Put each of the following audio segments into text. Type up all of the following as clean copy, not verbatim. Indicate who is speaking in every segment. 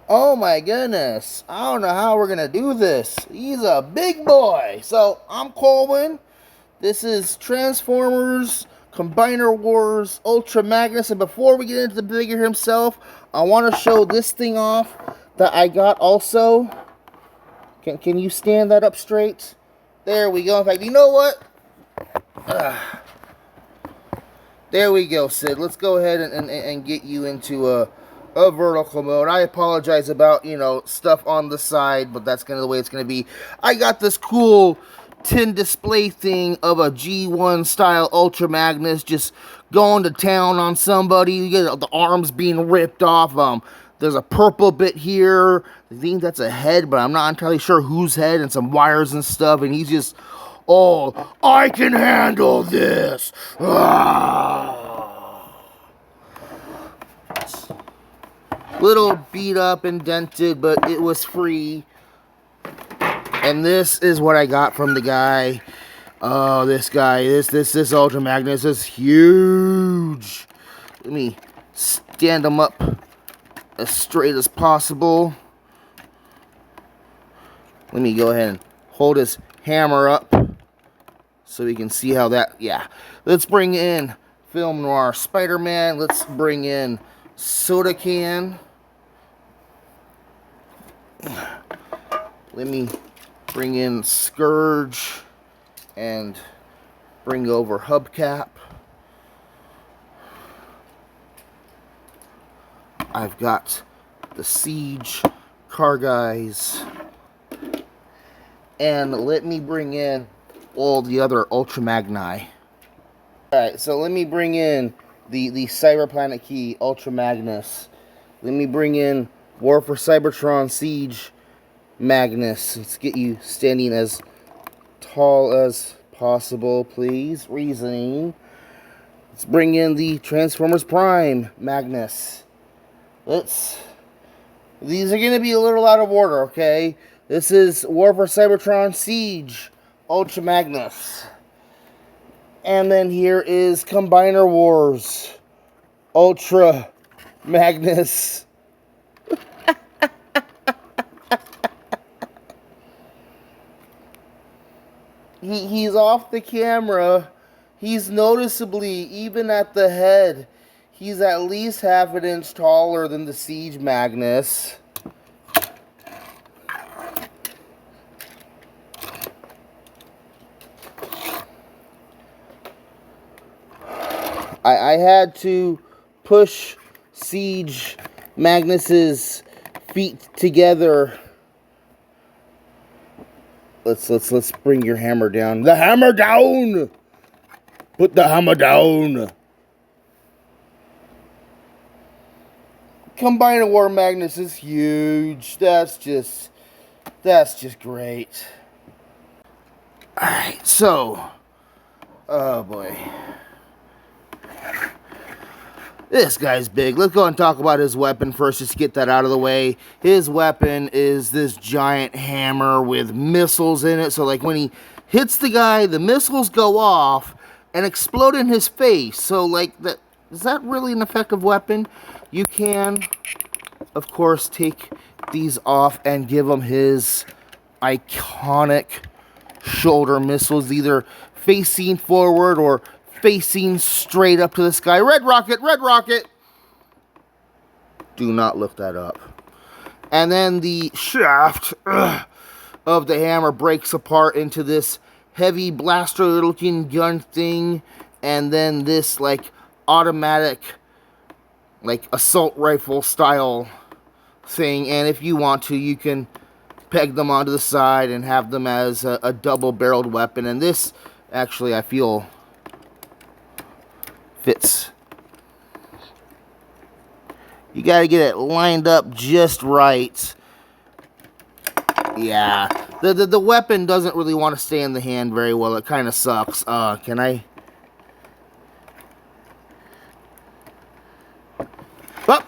Speaker 1: Oh my goodness. I don't know how we're going to do this. He's a big boy. So, I'm Colwen. This is Transformers, Combiner Wars, UltraMagnus. And before we get into the figure himself, I want to show this thing off that I got also. Can you stand that up straight? There we go. In fact, you know what? There we go, Sid. Let's go ahead and get you into a vertical mode. I apologize about, stuff on the side, but that's kind of the way it's going to be. I got this cool tin display thing of a G1 style UltraMagnus just going to town on somebody. You get the arms being ripped off. There's a purple bit here. I think that's a head, but I'm not entirely sure whose head, and some wires and stuff, and he's just... Oh, I can handle this! Ah. Little beat up and dented, but it was free. And this is what I got from the guy. Oh, this guy, this UltraMagnus is huge. Let me stand him up as straight as possible. Let me go ahead and hold his hammer up so we can see how that, yeah. Let's bring in Film Noir Spider-Man. Let's bring in Soda Can. Let me bring in Scourge and bring over Hubcap. I've got the Siege car guys. And let me bring in all the other UltraMagni. Alright, so let me bring in the Cyberplanet Key UltraMagnus. Let me bring in War for Cybertron Siege Magnus. Let's get you standing as tall as possible, please. Reasoning. Let's bring in the Transformers Prime Magnus. These are going to be a little out of order, okay? This is War for Cybertron Siege UltraMagnus. And then here is Combiner Wars UltraMagnus. He's off the camera. He's noticeably, even at the head, he's at least half an inch taller than the Siege Magnus. I had to push Siege Magnus's feet together. Let's bring your hammer down. The hammer down! Put the hammer down. Combiner War Magnus is huge. That's just great. Alright, so, oh boy. This guy's big. Let's go and talk about his weapon first, just to get that out of the way. His weapon is this giant hammer with missiles in it. So, like, when he hits the guy, the missiles go off and explode in his face. So, like, is that really an effective weapon? You can, of course, take these off and give him his iconic shoulder missiles, either facing forward or facing straight up to the sky. Red rocket, red rocket. Do not look that up. And then the shaft of the hammer breaks apart into this heavy blaster looking gun thing, and then this like automatic like assault rifle style thing. And if you want to, you can peg them onto the side and have them as a double-barreled weapon. And this actually, I feel, fits. You gotta get it lined up just right. Yeah, the weapon doesn't really want to stay in the hand very well. It kind of sucks. Can I? Oh.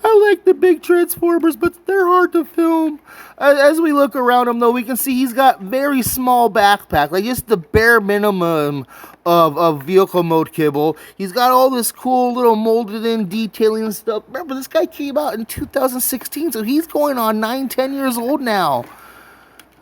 Speaker 1: I like the big Transformers, but they're hard to film. As we look around him, though, we can see he's got very small backpack, like just the bare minimum of vehicle mode kibble. He's got all this cool little molded in detailing and stuff. Remember, this guy came out in 2016, so he's going on 9-10 years old now.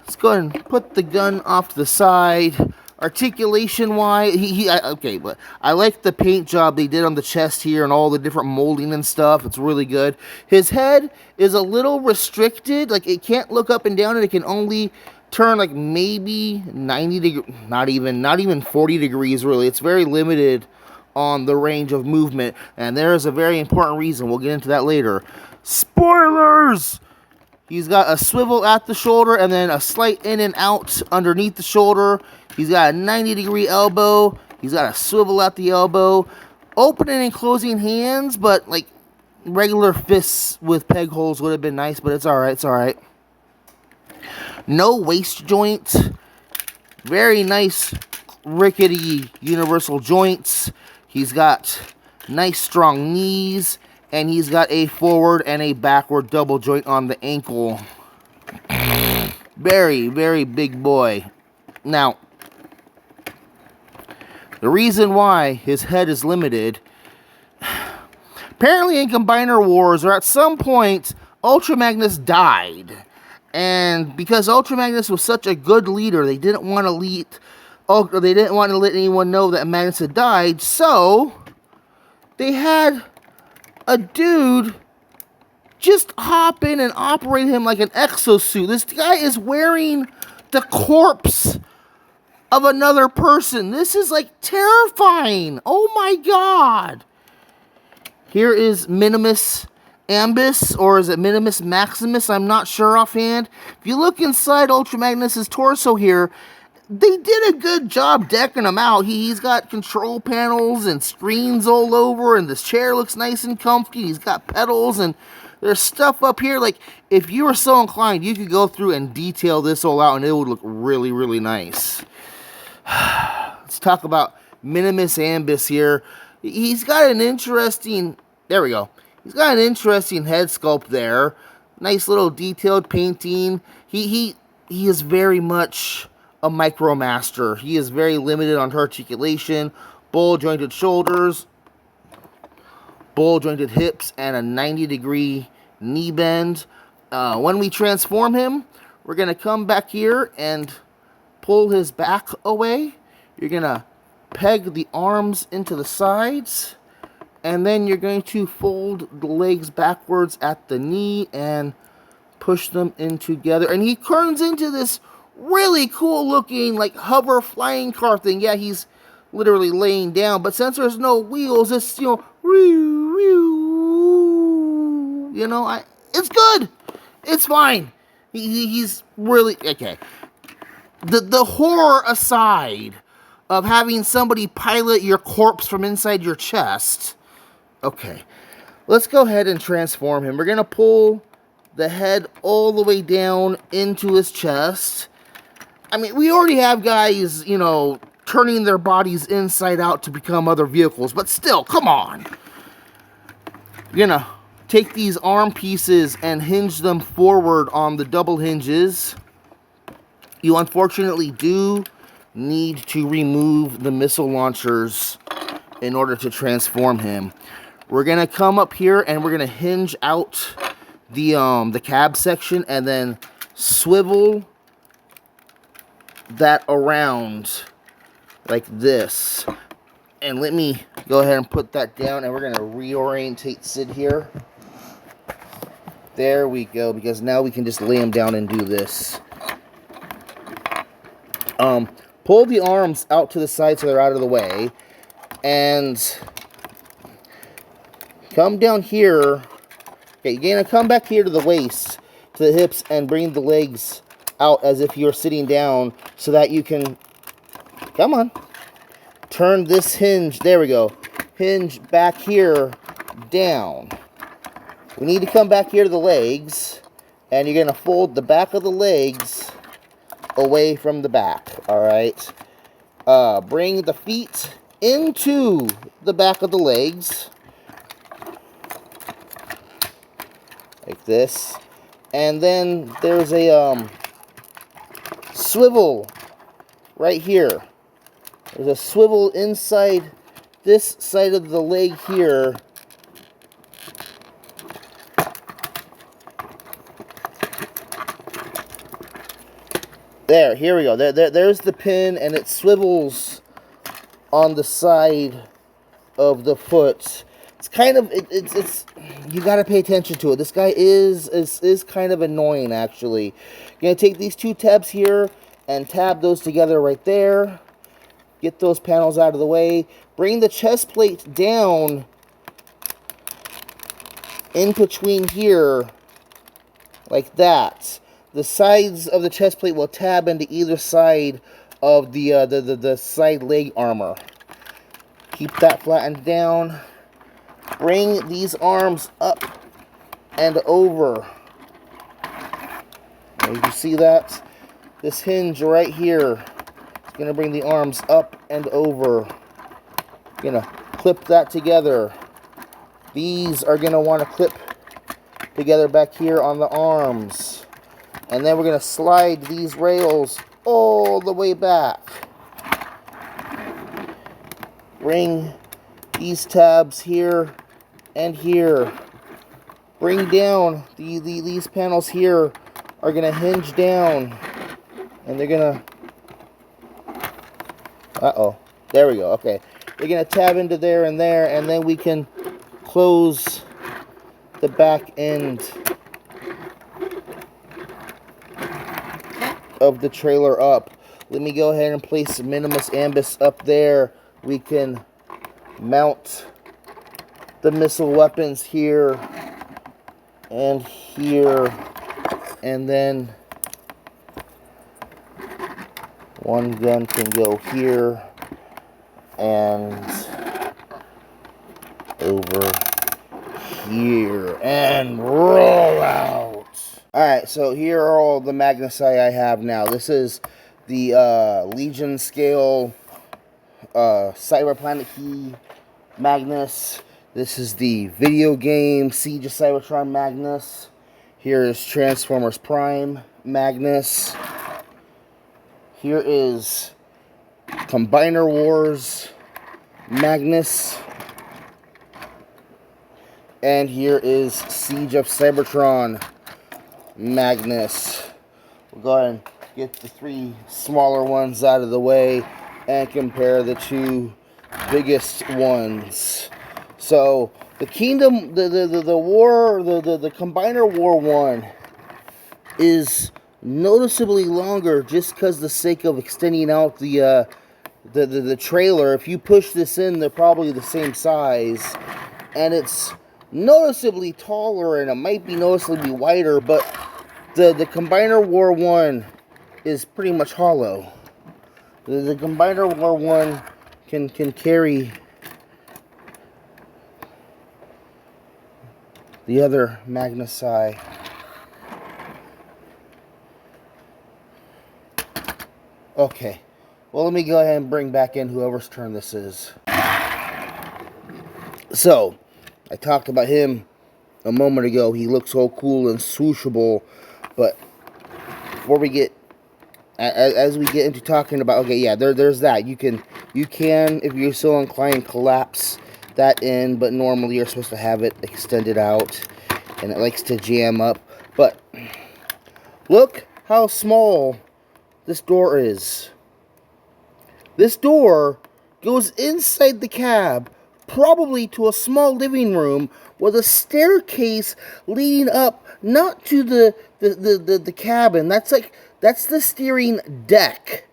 Speaker 1: Let's go ahead and put the gun off to the side. Articulation wise, okay, but I like the paint job they did on the chest here and all the different molding and stuff. It's really good. His head is a little restricted, like it can't look up and down, and it can only turn like maybe 90 degrees, not even 40 degrees really. It's very limited on the range of movement, and there is a very important reason. We'll get into that later. Spoilers! He's got a swivel at the shoulder and then a slight in and out underneath the shoulder. He's got a 90-degree elbow. He's got a swivel at the elbow. Opening and closing hands, but like regular fists with peg holes would have been nice, but it's alright, it's alright. No waist joint. Very nice rickety universal joints. He's got nice strong knees. And he's got a forward and a backward double joint on the ankle. Very, very big boy. Now, the reason why his head is limited, apparently in Combiner Wars, or at some point, UltraMagnus died. And because UltraMagnus was such a good leader, they didn't want to let anyone know that Magnus had died, so they had a dude just hop in and operate him like an exosuit. This guy is wearing the corpse of another person. This is like terrifying. Oh my god. Here is Minimus Ambus, or is it Minimus Maximus? I'm not sure offhand. If you look inside UltraMagnus' torso here, they did a good job decking him out. He's got control panels and screens all over, and this chair looks nice and comfy. He's got pedals, and there's stuff up here. Like, if you were so inclined, you could go through and detail this all out, and it would look really, really nice. Let's talk about Minimus Ambus here. He's got an interesting... There we go. He's got an interesting head sculpt there. Nice little detailed painting. He is very much a micromaster. He is very limited on articulation, bowl jointed shoulders, bowl jointed hips, and a 90-degree knee bend. When we transform him, we're going to come back here and pull his back away. You're going to peg the arms into the sides, and then you're going to fold the legs backwards at the knee and push them in together. And he turns into this really cool looking like hover flying car thing. Yeah, he's literally laying down, but since there's no wheels, it's, you know, it's good. It's fine. He's really okay. The horror aside of having somebody pilot your corpse from inside your chest. Okay, let's go ahead and transform him. We're gonna pull the head all the way down into his chest. I mean, we already have guys, you know, turning their bodies inside out to become other vehicles, but still, come on. You're gonna take these arm pieces and hinge them forward on the double hinges. You unfortunately do need to remove the missile launchers in order to transform him. We're gonna come up here and we're gonna hinge out the cab section and then swivel that around like this. And let me go ahead and put that down, and we're going to reorientate Sid here. There we go, because now we can just lay him down and do this. Pull the arms out to the side so they're out of the way, and come down here. Okay, you're going to come back here to the waist, to the hips, and bring the legs out as if you're sitting down so that you can, come on, turn this hinge, there we go, hinge back here down. We need to come back here to the legs, and you're going to fold the back of the legs away from the back, alright? Bring the feet into the back of the legs, like this. And then there's a swivel right here. There's a swivel inside this side of the leg here. There, here we go. There's the pin, and it swivels on the side of the foot. It's kind of it's you got to pay attention to it. This guy is kind of annoying, actually. You're gonna take these two tabs here and tab those together right there. Get those panels out of the way. Bring the chest plate down in between here, like that. The sides of the chest plate will tab into either side of the side leg armor. Keep that flattened down. Bring these arms up and over. Now you can see that? This hinge right here is going to bring the arms up and over. Going to clip that together. These are going to want to clip together back here on the arms. And then we're going to slide these rails all the way back. Bring these tabs here and here. Bring down these panels here are going to hinge down. And they're going to... Uh-oh. There we go. Okay. They're going to tab into there, and then we can close the back end of the trailer up. Let me go ahead and place Minimus Ambus up there. We can mount the missile weapons here and here, and then one gun can go here and over here and roll out. Alright, so here are all the Magnus I have now. This is the Legion scale Cyberplanet Key Magnus. This is the video game Siege of Cybertron Magnus. Here is Transformers Prime Magnus. Here is Combiner Wars Magnus. And here is Siege of Cybertron Magnus. We'll go ahead and get the three smaller ones out of the way and compare the two biggest ones. So the Kingdom, the War, the Combiner War one is noticeably longer just because the sake of extending out the trailer. If you push this in, they're probably the same size, and it's noticeably taller, and it might be noticeably wider, but the Combiner War 1 is pretty much hollow. The Combiner War 1 can carry the other Magnus Eye. Okay, well, let me go ahead and bring back in whoever's turn this is. So, I talked about him a moment ago. He looks so cool and swooshable, but before we get, as we get into talking about, okay, yeah, there's that. You can, if you're so inclined, collapse that in, but normally you're supposed to have it extended out, and it likes to jam up. But look how small this door is. This door goes inside the cab, probably to a small living room with a staircase leading up, not to the cabin. That's the steering deck.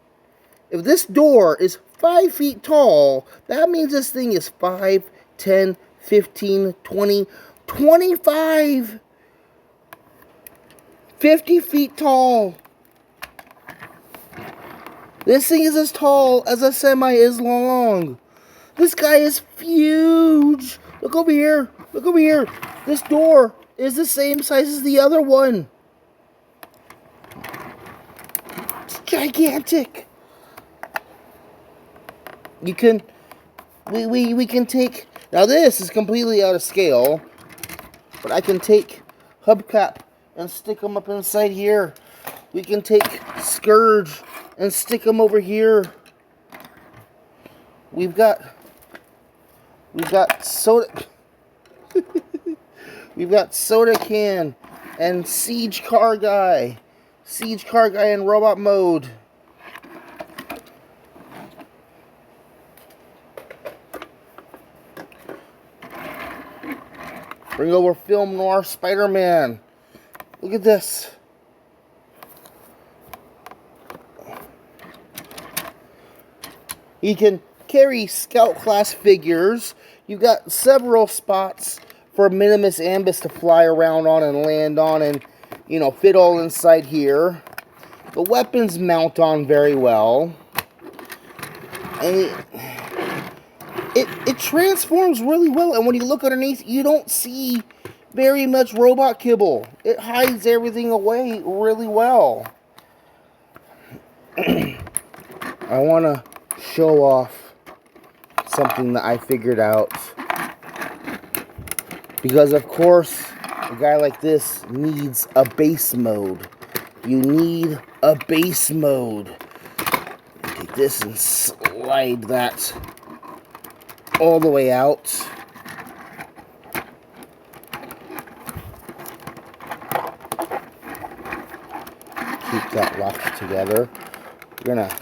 Speaker 1: If this door is 5 feet tall, that means this thing is 5, 10, 15, 20, 25, 50 feet tall. This thing is as tall as a semi is long. This guy is huge. Look over here. Look over here. This door is the same size as the other one. It's gigantic. You can, we can take, now this is completely out of scale, but I can take hubcap and stick them up inside here. We can take Scourge and stick them over here. We've got soda. We've got Soda Can and Siege Car Guy. Siege Car Guy in robot mode. Bring over Film Noir Spider-Man. Look at this. You can carry Scout class figures. You've got several spots for Minimus Ambus to fly around on and land on and, you know, fit all inside here. The weapons mount on very well. And it transforms really well. And when you look underneath, you don't see very much robot kibble. It hides everything away really well. I want to show off something that I figured out. Because, of course, a guy like this needs a base mode. You need a base mode. Take this and slide that all the way out. Keep that locked together. We're gonna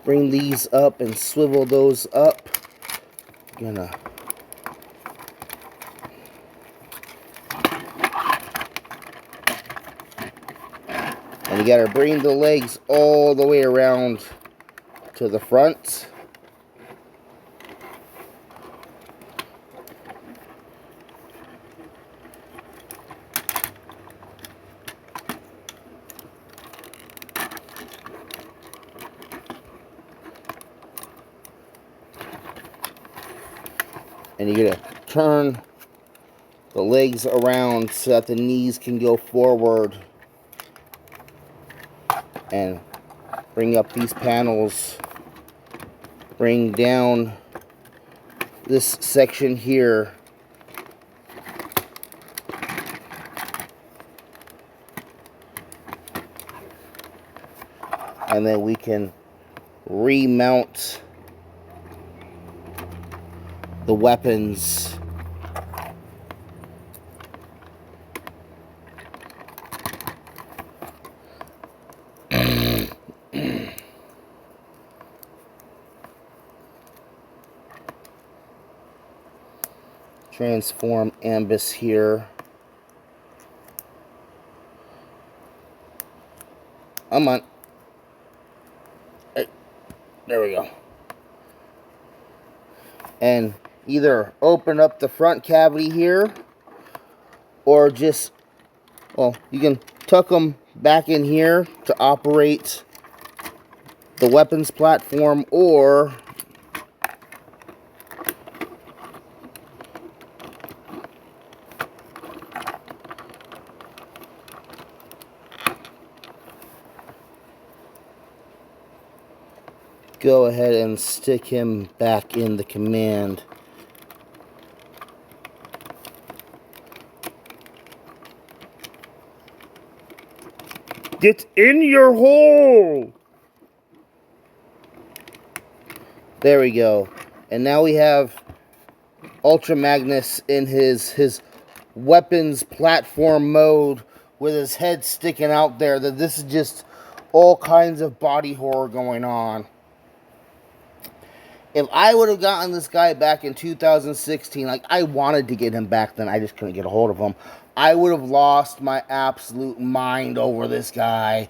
Speaker 1: bring these up and swivel those up. Gonna and you gotta bring the legs all the way around to the front. And you're going to turn the legs around so that the knees can go forward. And bring up these panels. Bring down this section here. And then we can remount the weapons. Transform Ambus here. Come on. Hey, there we go. And either open up the front cavity here, or just, well, you can tuck them back in here to operate the weapons platform, or go ahead and stick him back in the command. Get in your hole! There we go. And now we have UltraMagnus in his weapons platform mode with his head sticking out there. That this is just all kinds of body horror going on. If I would have gotten this guy back in 2016, like I wanted to get him back then, I just couldn't get a hold of him. I would have lost my absolute mind over this guy.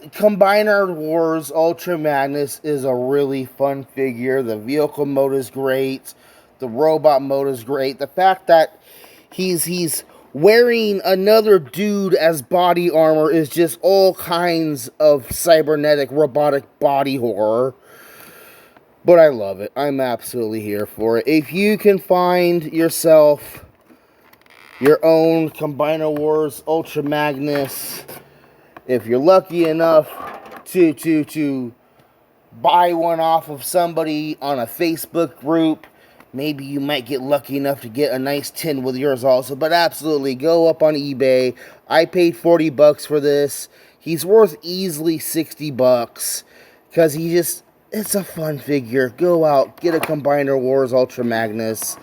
Speaker 1: Combiner Wars UltraMagnus is a really fun figure. The vehicle mode is great. The robot mode is great. The fact that he's wearing another dude as body armor is just all kinds of cybernetic robotic body horror. But I love it. I'm absolutely here for it. If you can find yourself your own Combiner Wars UltraMagnus, if you're lucky enough to buy one off of somebody on a Facebook group. Maybe you might get lucky enough to get a nice tin with yours also. But absolutely, go up on eBay. I paid 40 bucks for this. He's worth easily 60 bucks. Because it's a fun figure. Go out, get a Combiner Wars UltraMagnus.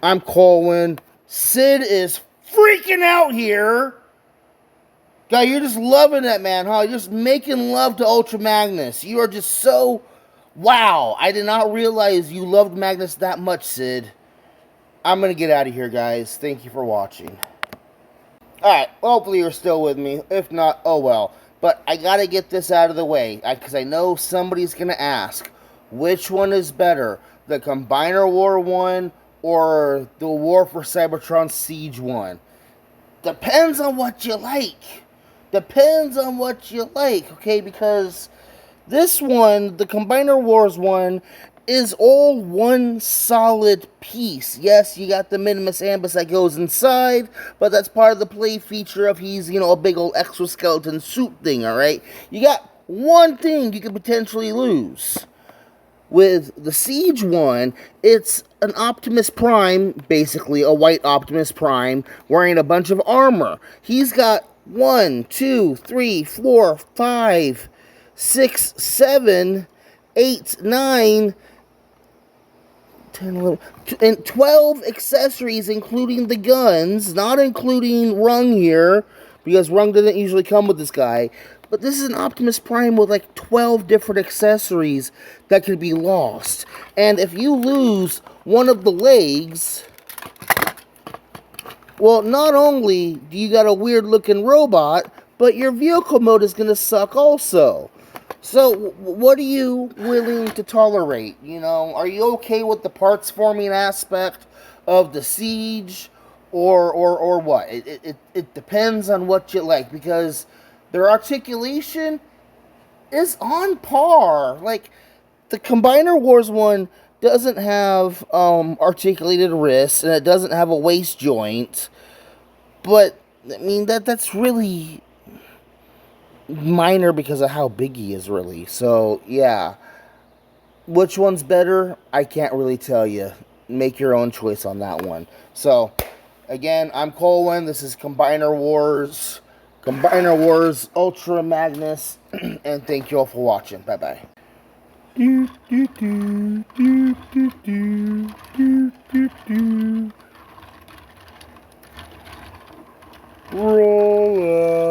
Speaker 1: I'm Colwen. Sid is freaking out here. God, you're just loving that, man, huh? You're just making love to UltraMagnus. You are just so... Wow, I did not realize you loved Magnus that much, Sid. I'm going to get out of here, guys. Thank you for watching. Alright, hopefully you're still with me. If not, oh well. But I got to get this out of the way, because I know somebody's going to ask, which one is better? The Combiner War one or the War for Cybertron Siege one? Depends on what you like. Depends on what you like, okay? Because... this one, the Combiner Wars one, is all one solid piece. Yes, you got the Minimus Ambus that goes inside, but that's part of the play feature of he's, a big old exoskeleton suit thing, alright? You got one thing you could potentially lose. With the Siege one, it's an Optimus Prime, basically a white Optimus Prime, wearing a bunch of armor. He's got 1, 2, 3, 4, 5... 6, 7, 8, 9, 10, 11, and 12 accessories, including the guns, not including Rung here, because Rung doesn't usually come with this guy. But this is an Optimus Prime with like 12 different accessories that could be lost. And if you lose one of the legs, well, not only do you got a weird looking robot, but your vehicle mode is going to suck also. So, what are you willing to tolerate? Are you okay with the parts forming aspect of the Siege, or what? It depends on what you like, because their articulation is on par. Like, the Combiner Wars one doesn't have articulated wrists, and it doesn't have a waist joint, but, I mean, that's really... minor because of how big he is, really. So, yeah. Which one's better? I can't really tell you. Make your own choice on that one. So, again, I'm Colwen. This is Combiner Wars. Combiner Wars UltraMagnus. And thank you all for watching. Bye-bye. Roll up.